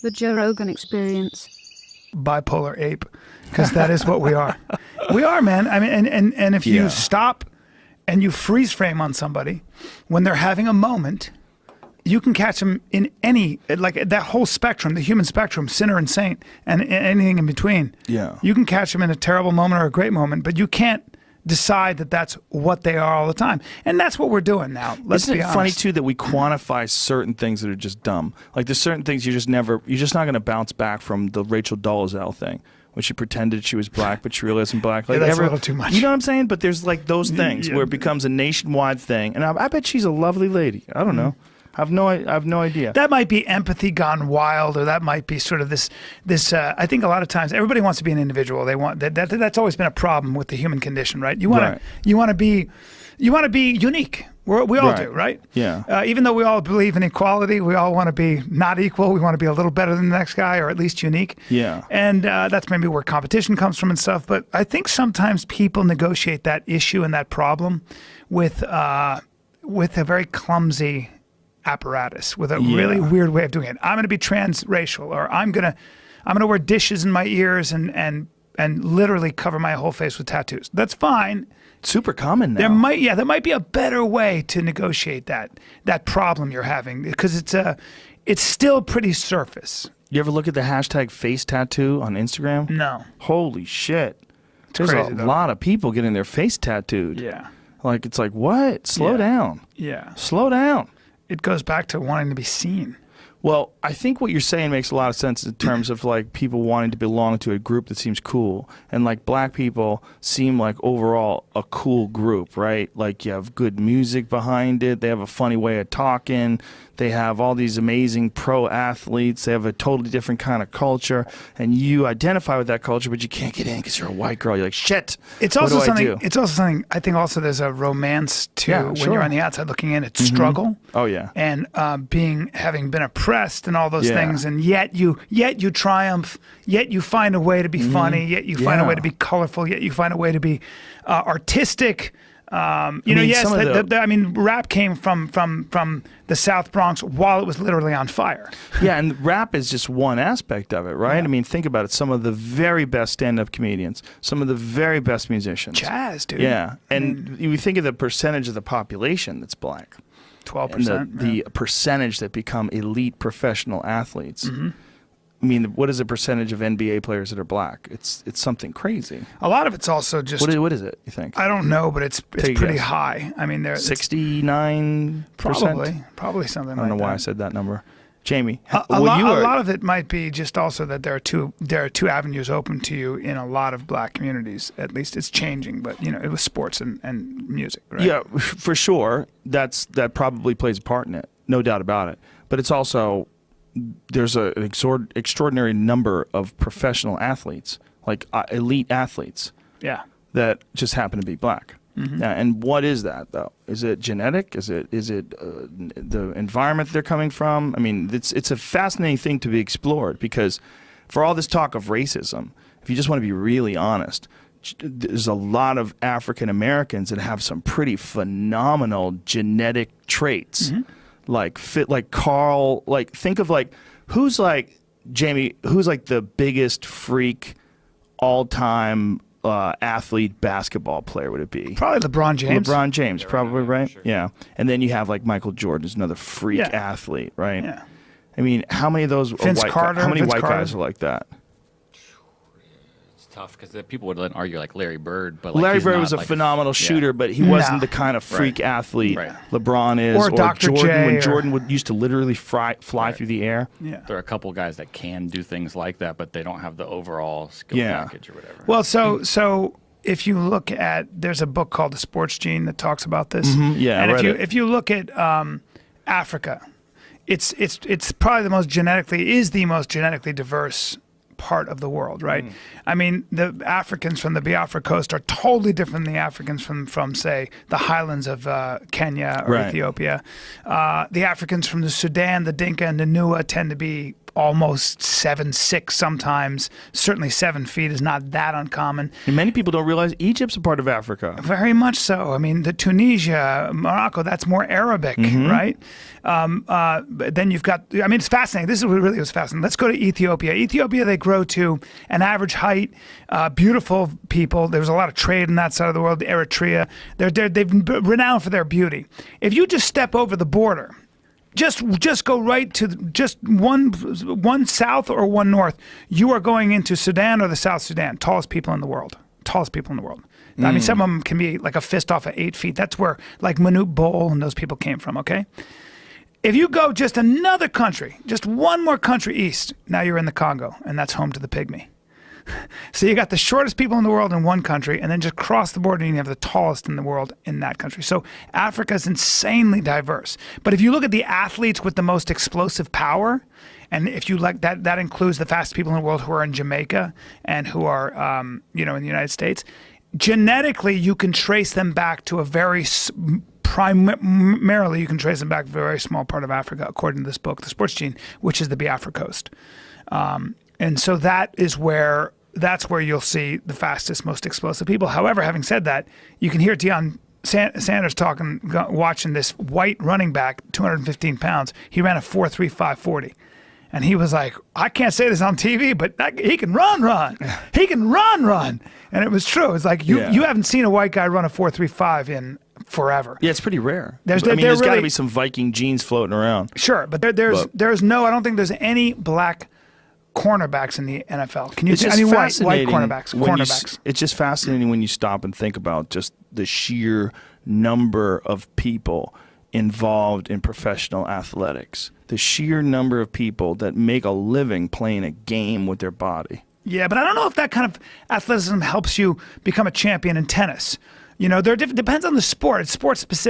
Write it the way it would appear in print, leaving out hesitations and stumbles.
The Joe Rogan Experience. Bipolar ape, because that is what we are. We are, man. I mean, and if you stop and you freeze frame on somebody when they're having a moment, you can catch them in any, like that whole spectrum, the human spectrum, sinner and saint, and anything in between. Yeah. You can catch them in a terrible moment or a great moment, but you can't decide that that's what they are all the time. And that's what we're doing now. Let's be honest. Isn't it funny too that we quantify certain things that are just dumb? Like there's certain things you're just not going to bounce back from. The Rachel Dolezal thing, when she pretended she was black, but she really isn't black. Like that's a little too much. You know what I'm saying? But there's like those things where it becomes a nationwide thing. And I bet she's a lovely lady. I don't know. I have no idea. That might be empathy gone wild, or that might be sort of this. I think a lot of times everybody wants to be an individual. They want that's always been a problem with the human condition, right? You want to be unique. We all do, right? Yeah. Even though we all believe in equality, we all want to be not equal. We want to be a little better than the next guy, or at least unique. Yeah. And that's maybe where competition comes from and stuff. But I think sometimes people negotiate that issue and that problem with a very clumsy apparatus, with a really weird way of doing it. I'm going to be transracial, or I'm going to wear dishes in my ears and literally cover my whole face with tattoos. That's fine. Super common now. There might be a better way to negotiate that problem you're having, because it's still pretty surface. You ever look at the hashtag face tattoo on Instagram? No. Holy shit. There's crazy, a though. lot of people getting their face tattooed. Yeah. Like, it's like, what? Slow down. Yeah. Slow down. It goes back to wanting to be seen. Well, I think what you're saying makes a lot of sense in terms of like people wanting to belong to a group that seems cool. And like black people seem like overall a cool group, right? Like you have good music behind it. They have a funny way of talking. They have all these amazing pro athletes. They have a totally different kind of culture. And you identify with that culture, but you can't get in because you're a white girl. You're like, shit. It's also something. It's also something. I think also there's a romance too. Yeah, when sure. you're on the outside looking in, it's struggle. Oh yeah. And having been oppressed and all those things, and yet you triumph. Yet you find a way to be funny. Yet you find a way to be colorful. Yet you find a way to be artistic. I mean, rap came from the South Bronx while it was literally on fire. Yeah, and rap is just one aspect of it, right? Yeah. I mean, think about it. Some of the very best stand-up comedians, some of the very best musicians. Jazz, dude. Yeah, and you think of the percentage of the population that's black. 12%. The percentage that become elite professional athletes. I mean, what is the percentage of NBA players that are black? It's something crazy. A lot of it's also just... What is it, you think? I don't know, but it's pretty high. I mean, 69%? Probably something like that. I don't know why I said that number. Jamie, a lot of it might be just also that there are two avenues open to you in a lot of black communities. At least it's changing, but it was sports and music, right? Yeah, for sure. That probably plays a part in it, no doubt about it. But it's also... there's an extraordinary number of professional athletes, like elite athletes, that just happen to be black. And what is that, though? Is it genetic? Is it the environment they're coming from? I mean, it's a fascinating thing to be explored, because for all this talk of racism, if you just want to be really honest, there's a lot of African Americans that have some pretty phenomenal genetic traits. Like Carl, like think of like who's like Jamie, who's like the biggest freak all-time athlete basketball player would it be? Probably LeBron James. LeBron James, probably, right? Sure. Yeah. And then you have like Michael Jordan, who's another freak athlete, right? Yeah. I mean, how many of those Vince Carter, how many Vince white Carter. guys are like that? Tough, because people would argue like Larry Bird, but like, Larry he's Bird not, was a like, phenomenal shooter, but he wasn't the kind of freak athlete LeBron is, or Dr. Jordan. J, when Jordan used to literally fly through the air. Yeah. There are a couple guys that can do things like that, but they don't have the overall skill package or whatever. Well, so if you look at, there's a book called The Sports Gene that talks about this. Yeah, and I read it. if you look at Africa, it's probably the most genetically diverse part of the world, right? I mean, the Africans from the Biafra coast are totally different than the Africans from say, the highlands of Kenya or Ethiopia. The Africans from the Sudan, the Dinka and the Nua tend to be almost 7'6" sometimes. Certainly 7 feet is not that uncommon. And many people don't realize Egypt's a part of Africa. Very much so. I mean, the Tunisia, Morocco, that's more Arabic, right? But then you've got, I mean, it's fascinating. This is what really was fascinating. Let's go to Ethiopia. Ethiopia, they grow to an average height, beautiful people. There's a lot of trade in that side of the world. Eritrea, they've been renowned for their beauty. If you just step over the border, just go right to just one south or one north, you are going into Sudan or the South Sudan. Tallest people in the world. I mean, some of them can be like a fist off at 8 feet. That's where like Manute Bol and those people came from, okay? If you go just another country, just one more country east, now you're in the Congo, and that's home to the pygmy. So you got the shortest people in the world in one country, and then just cross the border and you have the tallest in the world in that country. So Africa is insanely diverse. But if you look at the athletes with the most explosive power, and if you like that includes the fastest people in the world who are in Jamaica and who are, in the United States, genetically you can trace them back to a very primarily you can trace them back to a very small part of Africa, according to this book, The Sports Gene, which is the Biafra Coast. And so that's where you'll see the fastest, most explosive people. However, having said that, you can hear Deion Sanders watching this white running back, 215 pounds. He ran a 4.35 and he was like, I can't say this on TV, but he can run. He can run. And it was true. It's like you haven't seen a white guy run a 4.35 in forever. Yeah, it's pretty rare. There's got to be some Viking genes floating around. Sure, but I don't think there's any black cornerbacks in the NFL. Can you it's see just any white fascinating cornerbacks? It's just fascinating when you stop and think about just the sheer number of people involved in professional athletics. The sheer number of people that make a living playing a game with their body. Yeah, but I don't know if that kind of athleticism helps you become a champion in tennis. Depends on the sport. It's sport specific.